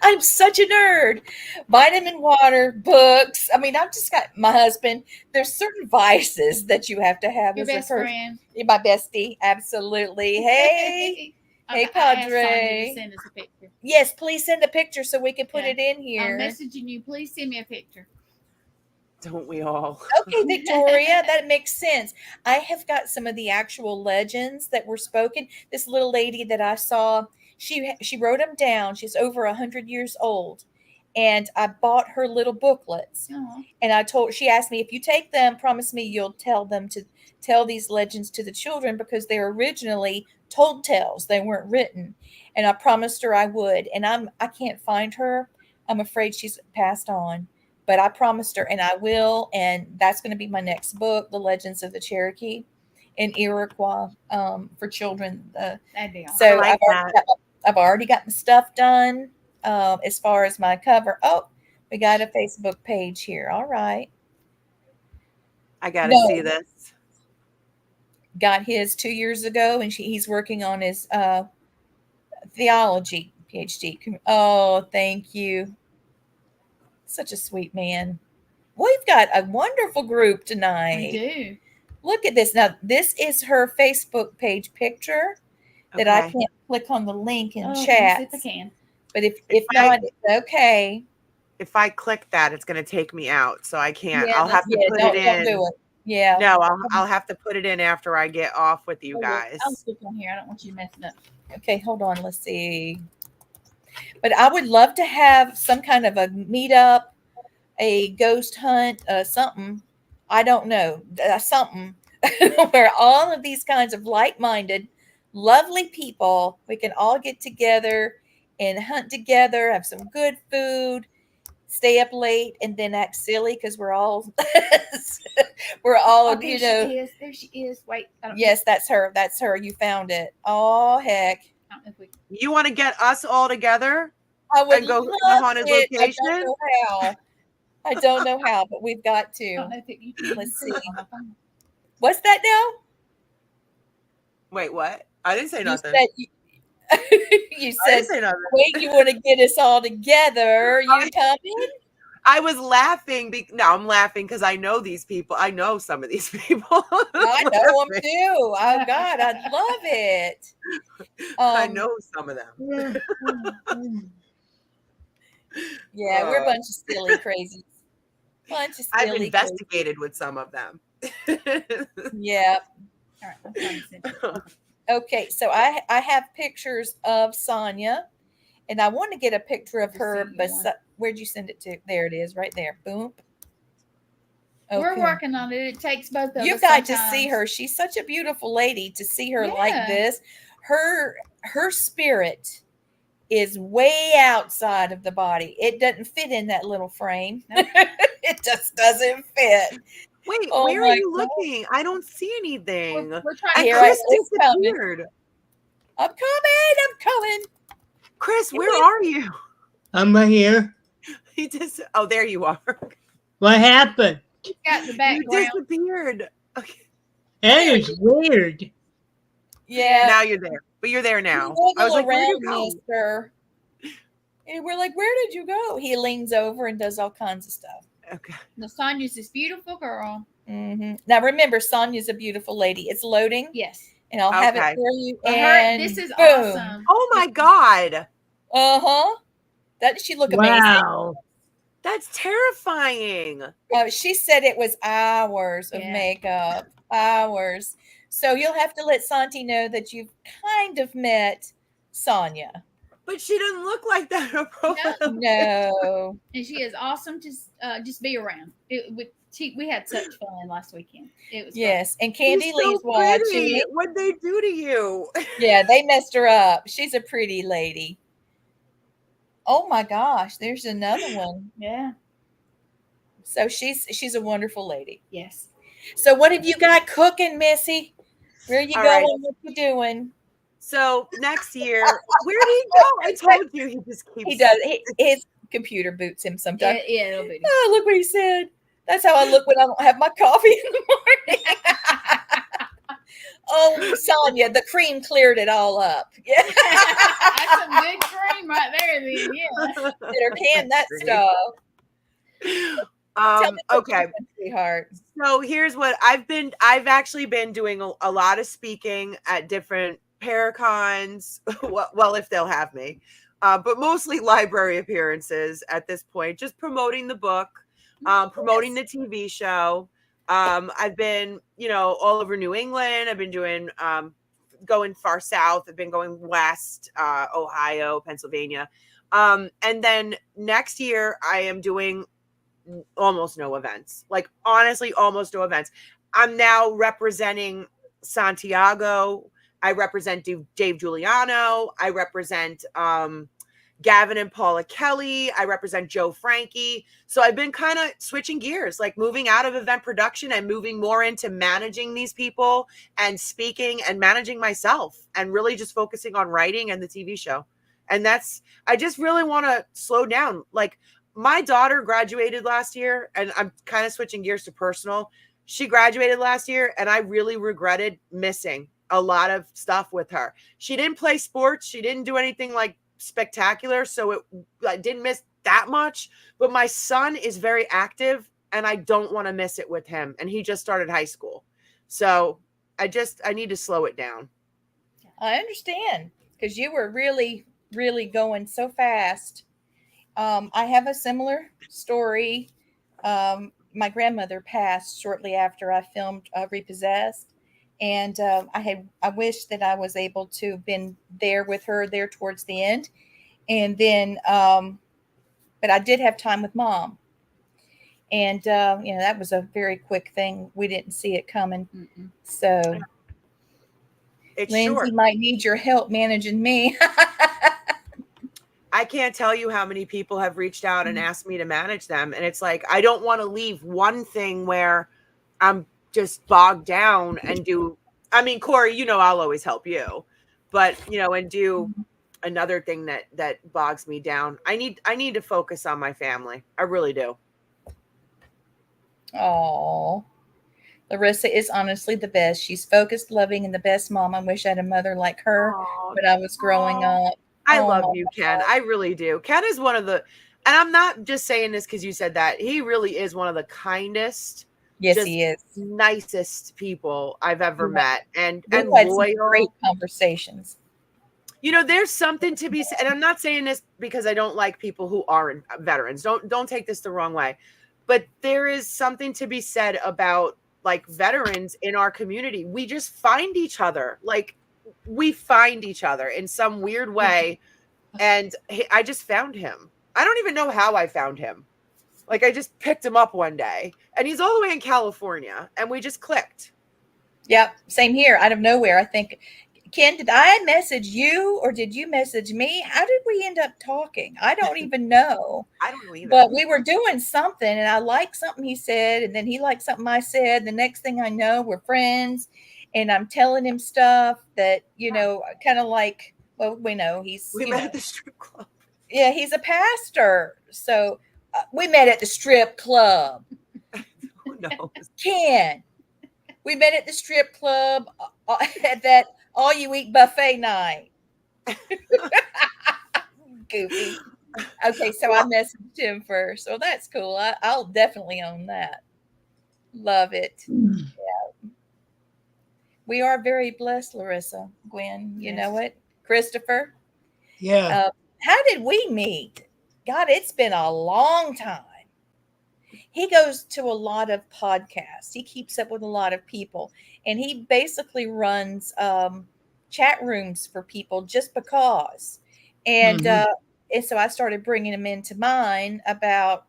I'm such a nerd. Vitamin water, books. I mean, I've just got my husband. There's certain vices that you have to have Your as a best person. friend. You're my bestie. Absolutely. Hey. Hey, I asked Sonya Padre. to send us a picture. Yes, please send a picture so we can put Okay. it in I'm here. messaging you. Please send me a picture. Don't we all? Okay, Victoria, that makes sense. I have got some of the actual legends that were spoken. This little lady that I saw, she wrote them down. She's over 100 years old, and I bought her little booklets. Aw. And she asked me, if you take them, promise me you'll tell these legends to the children, because they're originally told tales. They weren't written. And I promised her I would. And I can't find her. I'm afraid she's passed on. But I promised her, and I will. And that's going to be my next book, The Legends of the Cherokee and Iroquois, for children. That'd be awesome. So I like I've already got my stuff done as far as my cover. Oh, we got a Facebook page here. All right. I gotta No. see this. Got his 2 years ago, and he's working on his theology PhD. Oh, thank you. Such a sweet man. We've got a wonderful group tonight. We do. Look at this. Now, this is her Facebook page picture that I Okay. can't click on the link in Oh, let me see chat. if I can. But if If not, it's okay. If I click that, it's gonna take me out, so I can't. Yeah, I'll have to put don't it in. do it. Yeah. No, I'll have to put it in after I get off with you guys. I'll click on here. I don't want you to mess it up. Okay, hold on. Let's see. But I would love to have some kind of a meetup, a ghost hunt, something. I don't know, something where all of these kinds of like-minded, lovely people, we can all get together and hunt together, have some good food, stay up late, and then act silly because we're all Oh, there you she know. is. There she is. Wait. I don't Yes, that's her. That's her. You found it. Oh heck. I don't know if we. You want to get us all together I would and go to the love haunted it. location? I don't know how. I don't know how, but we've got I to. don't know if you can Let's see it see. on my phone. What's that now? Wait, what? I didn't say You nothing. said you I said, didn't say nothing. wait, you want to get us all together? You coming? I was laughing. No, I'm laughing because I know these people. I know some of these people. I know them too. Oh God, I love it. I know some of them. Yeah, we're a bunch of silly crazies. Bunch of I've silly investigated with some of them. crazies. Yeah. All right. I'm trying to send it. Okay, so I have pictures of Sonya, and I want to get a picture of her. But where'd you send it to? There it is, right there. Boom. We're Okay. working on it. It takes both of us. You've got to see sometimes. her. She's such a beautiful lady. To see her Yeah. like this, her spirit is way outside of the body. It doesn't fit in that little frame. No. It just doesn't fit. Wait, Oh where my are you God. looking? I don't see anything. We're trying And to Here, Chris it's coming. disappeared. I'm coming. Chris, where are you? I'm right here. He just. Oh, there you are. What happened? got the You background. disappeared. Okay. That is weird. Yeah. Now you're there, but you're there now. You I was like, where'd you around go? me, sir. And we're like, where did you go? He leans over and does all kinds of stuff. Okay. The Sonya's this beautiful girl. Now remember, Sonya's a beautiful lady. It's loading, Yes. and I'll have Okay. it for you. For her, And this is boom. awesome. Oh my God. Doesn't she look amazing? Wow. That's terrifying. She said it was hours of Yeah. makeup, hours. So you'll have to let Santi know that you've kind of met Sonya. But she doesn't look like that in her profile. No. And she is awesome to just be around. We had such fun last weekend. It was fun. Yes. And Candy She's Lee's so pretty. watching. What'd they do to you? Yeah, they messed her up. She's a pretty lady. Oh my gosh, there's another one. Yeah. So she's a wonderful lady. Yes. So what have you got cooking, Missy? Where you All going? right. What you doing? So next year, where did he go? I told you he just keeps. He does. His computer boots him Yeah, sometimes. it'll be. Oh, look what he said. That's how I look when I don't have my coffee in the morning. Oh, Sonya, the cream cleared it all up. Yeah. That's some good cream right there, then. Yeah. Better can that stuff. Tell me what Okay. you're doing, sweetheart. So here's what I've actually been doing a lot of speaking at different Paracons, well, if they'll have me, but mostly library appearances at this point, just promoting the book, promoting the TV show. I've been, all over New England. I've been doing, going far south. I've been going west, Ohio, Pennsylvania. And then next year I am doing almost no events. Like, honestly, almost no events. I'm now representing Santiago. I represent Dave Giuliano. I represent Gavin and Paula Kelly. I represent Joe Frankie. So I've been kind of switching gears, like moving out of event production and moving more into managing these people and speaking and managing myself and really just focusing on writing and the TV show. And I just really want to slow down. Like, my daughter graduated last year, and I'm kind of switching gears to personal. She graduated last year, and I really regretted missing a lot of stuff with her. She didn't play sports. She didn't do anything like spectacular, so I didn't miss that much. But my son is very active, and I don't want to miss it with him. And he just started high school. So I need to slow it down. I understand, because you were really, really going so fast. I have a similar story. My grandmother passed shortly after I filmed Repossessed. And I wish that I was able to have been there with her there towards the end. And then, but I did have time with Mom. And, that was a very quick thing. We didn't see it coming. Mm-mm. So It's Lindsay short. might need your help managing me. I can't tell you how many people have reached out and asked me to manage them. And it's like, I don't want to leave one thing where I'm just bogged down and Corey, I'll always help you, but, and do another thing that bogs me down. I need to focus on my family. I really do. Oh, Laurissa is honestly the best. She's focused, loving, and the best mom. I wish I had a mother like her when I was growing up. I love you, Ken. I really do. Ken is one of the, and I'm not just saying this because you said that. He really is one of the kindest, yes, he is, nicest people I've ever met, and had loyal. some great conversations. There's something to be said, and I'm not saying this because I don't like people who aren't veterans. Don't take this the wrong way, but there is something to be said about, like, veterans in our community. We just find each other. Like, we find each other in some weird way. And I just found him. I don't even know how I found him. Like, I just picked him up one day, and he's all the way in California, and we just clicked. Yep. Same here. Out of nowhere. I think, Ken, did I message you or did you message me? How did we end up talking? I don't even know. I don't know either. But we were doing something, and I liked something he said, and then he liked something I said. The next thing I know, we're friends, and I'm telling him stuff that, kind of like, well, we know we met at the strip club. Yeah, he's a pastor. So we met at the strip club. Who knows? Ken, we met at the strip club at that all-you-eat buffet night. Goofy. Okay, so I messaged him first. So that's cool. I'll definitely own that. Love it. Yeah. We are very blessed, Laurissa. Gwen, you know it. Christopher. Yeah. How did we meet? God, it's been a long time. He goes to a lot of podcasts. He keeps up with a lot of people. And he basically runs chat rooms for people just because. And and so I started bringing him into mine about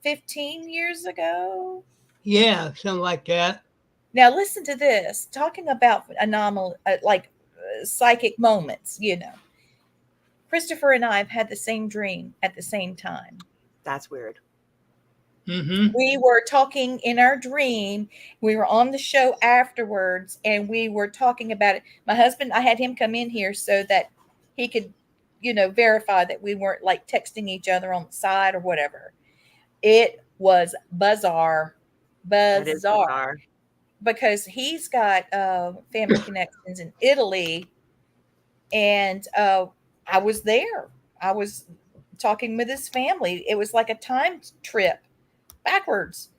15 years ago. Yeah, something like that. Now listen to this. Talking about anomaly, psychic moments, Christopher and I have had the same dream at the same time. That's weird. Mm-hmm. We were talking in our dream. We were on the show afterwards, and we were talking about it. My husband, I had him come in here so that he could, verify that we weren't like texting each other on the side or whatever. It was bizarre. That is bizarre. Because he's got family connections in Italy, and I was there. I was talking with his family. It was like a time trip backwards.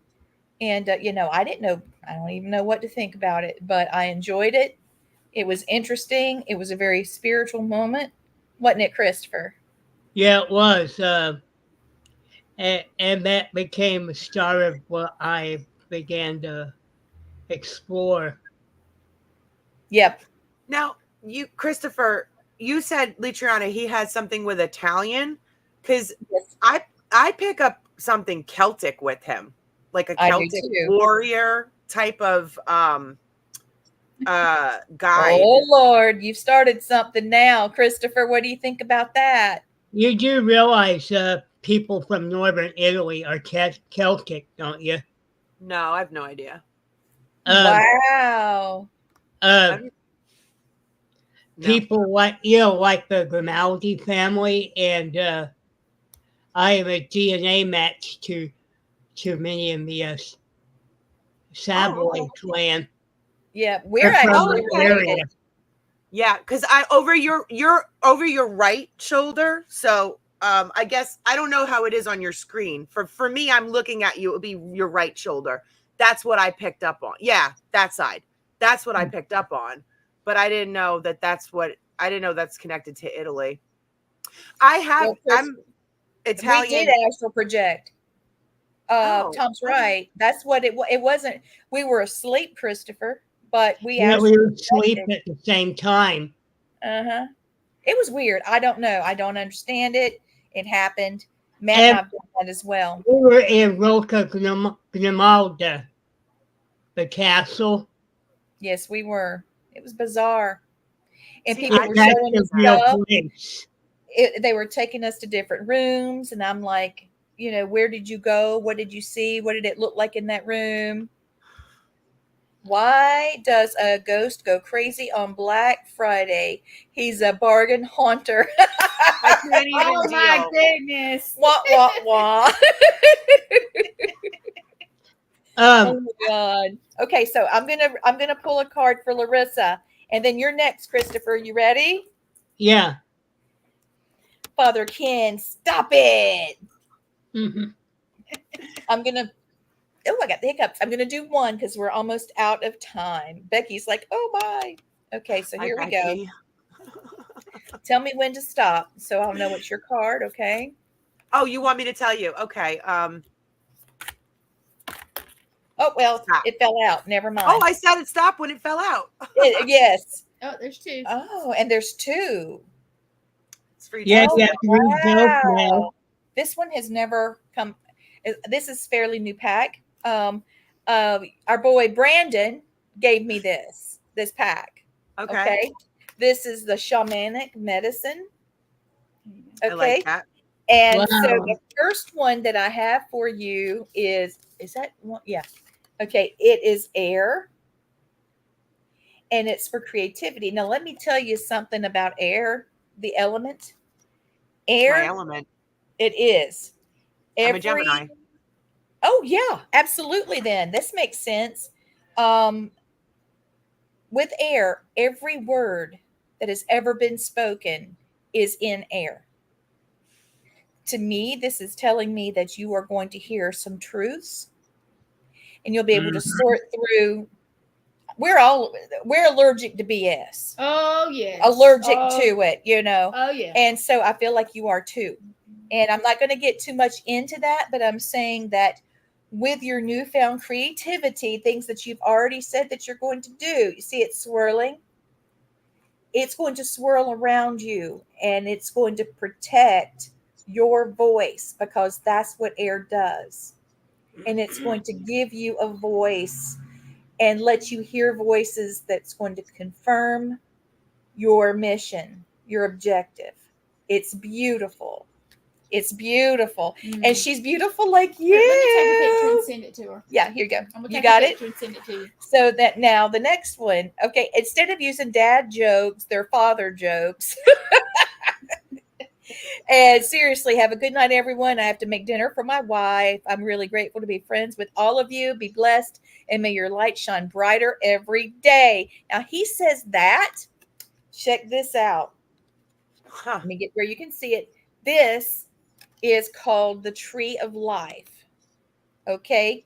And, I didn't know. I don't even know what to think about it, but I enjoyed it. It was interesting. It was a very spiritual moment, wasn't it, Christopher? Yeah, it was. And that became the start of what I began to explore. Yep. Now, Christopher, you said Litriana, he has something with Italian, because Yes, I pick up something Celtic with him, like a I do Celtic too. warrior type of guide. Oh Lord, you've started something now, Christopher. What do you think about that? You do realize people from northern Italy are Celtic, don't you? No, I have no idea. Wow. Uh, No. people like like the Grimaldi family, and I am a DNA match to many in the Savoy clan. Yeah, we're They're from actually the area. related. Yeah, because I over your over your right shoulder. So I guess I don't know how it is on your screen. For me, I'm looking at you, it would be your right shoulder. That's what I picked up on. Yeah, that side. That's what I picked up on. But I didn't know that's connected to Italy. Well, I'm Italian. We did astral project. Tom's right. That's what it wasn't. We were asleep, Christopher, but we Yeah, we astral would sleep at the same time. Uh-huh. It was weird. I don't know. I don't understand it. It happened. Matt And and I've done that as well. we were in Rocca Grimalda, the castle. Yes, we were. It was bizarre. And See, people were That's showing a us real stuff. place. They were taking us to different rooms, and I'm like, where did you go? What did you see? What did it look like in that room? Why does a ghost go crazy on Black Friday? He's a bargain haunter. I can't even Oh my goodness. Wah, wah, wah. Oh my God. Okay, so I'm gonna pull a card for Laurissa, and then you're next, Christopher. You ready? Yeah. Father Ken, stop it. Mm-hmm. I'm gonna. Oh, I got the hiccups. I'm gonna do one because we're almost out of time. Becky's like, oh my. Okay, so here we go. Tell me when to stop, so I'll know it's your card. Okay. Oh, you want me to tell you? Okay. Oh well, stop. It fell out. Never mind. Oh, I said it stopped when it fell out. Yes. Oh, there's two. Oh, and there's two. It's free. Yeah, Oh, yeah, wow. This one has never come. This is fairly new pack. Our boy Brandon gave me this pack. Okay. This is the shamanic medicine. Okay. I like that. And Wow. so the first one that I have for you is that one? Yeah. Okay. It is air. And it's for creativity. Now, let me tell you something about air, the element. Air. My element. It is. I'm a Gemini. Oh, yeah, absolutely. Then this makes sense. With air, every word that has ever been spoken is in air. To me, this is telling me that you are going to hear some truths and you'll be able to sort through. We're allergic to BS. Oh, yes. Allergic to it, Oh, yeah. And so I feel like you are too. And I'm not going to get too much into that, but I'm saying that with your newfound creativity, things that you've already said that you're going to do, you see it swirling? It's going to swirl around you and it's going to protect your voice because that's what air does. And it's going to give you a voice and let you hear voices that's going to confirm your mission, your objective. It's beautiful. It's beautiful. And she's beautiful like you. Here, let me take a picture and send it to her. Yeah, here you go. I'm gonna You take got a it? picture and send it to you. So that now the next one, okay, instead of using dad jokes, they're father jokes. And seriously, have a good night, everyone. I have to make dinner for my wife. I'm really grateful to be friends with all of you. Be blessed, and may your light shine brighter every day. Now, he says that. Check this out. Let me get where you can see it. This is called the Tree of Life. Okay.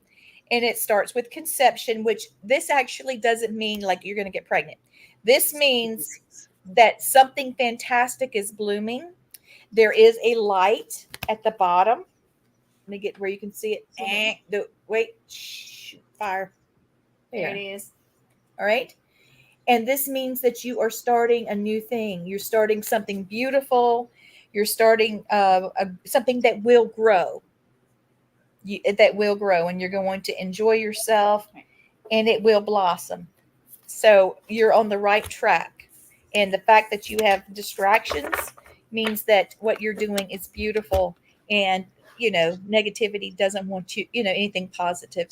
and it starts with conception, which this actually doesn't mean like you're going to get pregnant. This means that something fantastic is blooming. There is a light at the bottom. Let me get where you can see it. Wait, fire. There it is. All right. And this means that you are starting a new thing. You're starting something beautiful. You're starting something that will grow. That will grow, and you're going to enjoy yourself, and it will blossom. So you're on the right track. And the fact that you have distractions means that what you're doing is beautiful. And, negativity doesn't want you, anything positive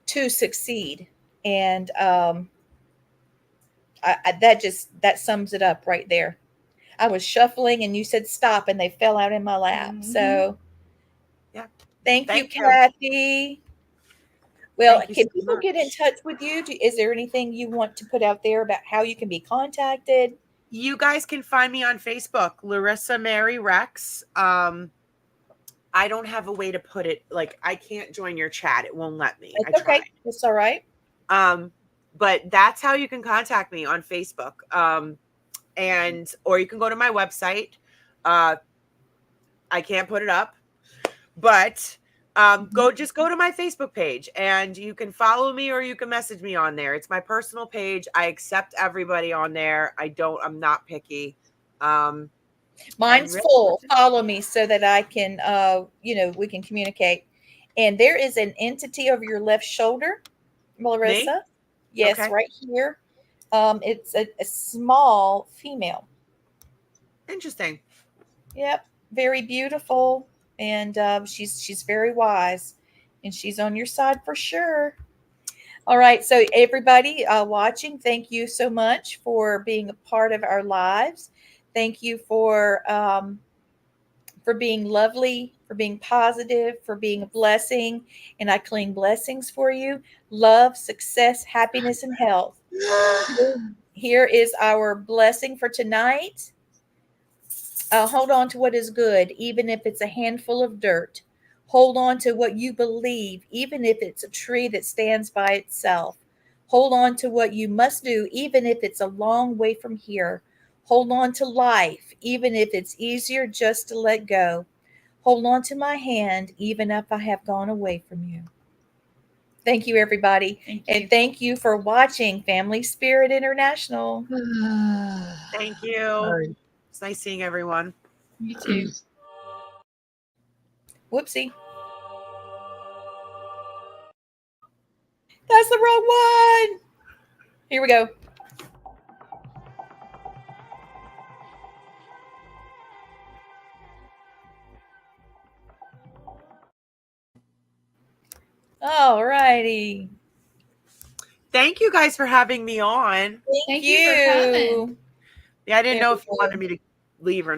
to succeed. And that sums it up right there. I was shuffling and you said stop and they fell out in my lap. Mhm. So Yeah. thank you, Thank you. Kathy. Well, Thank you can so people get in much. touch with you? Is there anything you want to put out there about how you can be contacted? You guys can find me on Facebook, Laurissa Mary Rex. I don't have a way to put it. Like, I can't join your chat. It won't let me. I It's okay. tried. It's all right. But that's how you can contact me on Facebook. Or you can go to my website. I can't put it up, but go to my Facebook page and you can follow me or you can message me on there. It's my personal page. I accept everybody on there. I'm not picky. Mine's full. Follow me so that I can, we can communicate. And there is an entity over your left shoulder, Laurissa. Yes, Okay. right here. It's a small female. Interesting. Yep, very beautiful, and she's very wise, and she's on your side for sure. All right, so everybody watching, thank you so much for being a part of our lives. Thank you for being lovely, for being positive, for being a blessing, and I claim blessings for you: love, success, happiness, and health. Here is our blessing for tonight. Hold on to what is good, even if it's a handful of dirt. Hold on to what you believe, even if it's a tree that stands by itself. Hold on to what you must do, even if it's a long way from here. Hold on to life, even if it's easier just to let go. Hold on to my hand, even if I have gone away from you. Thank you, everybody. Thank you. And thank you for watching Family Spirit International. Thank you. Sorry. It's nice seeing everyone. You too. Whoopsie. That's the wrong one. Here we go. All righty. Thank you guys for having me on. Thank you for coming. you. Yeah, I didn't There know we if you go. wanted me to leave or not.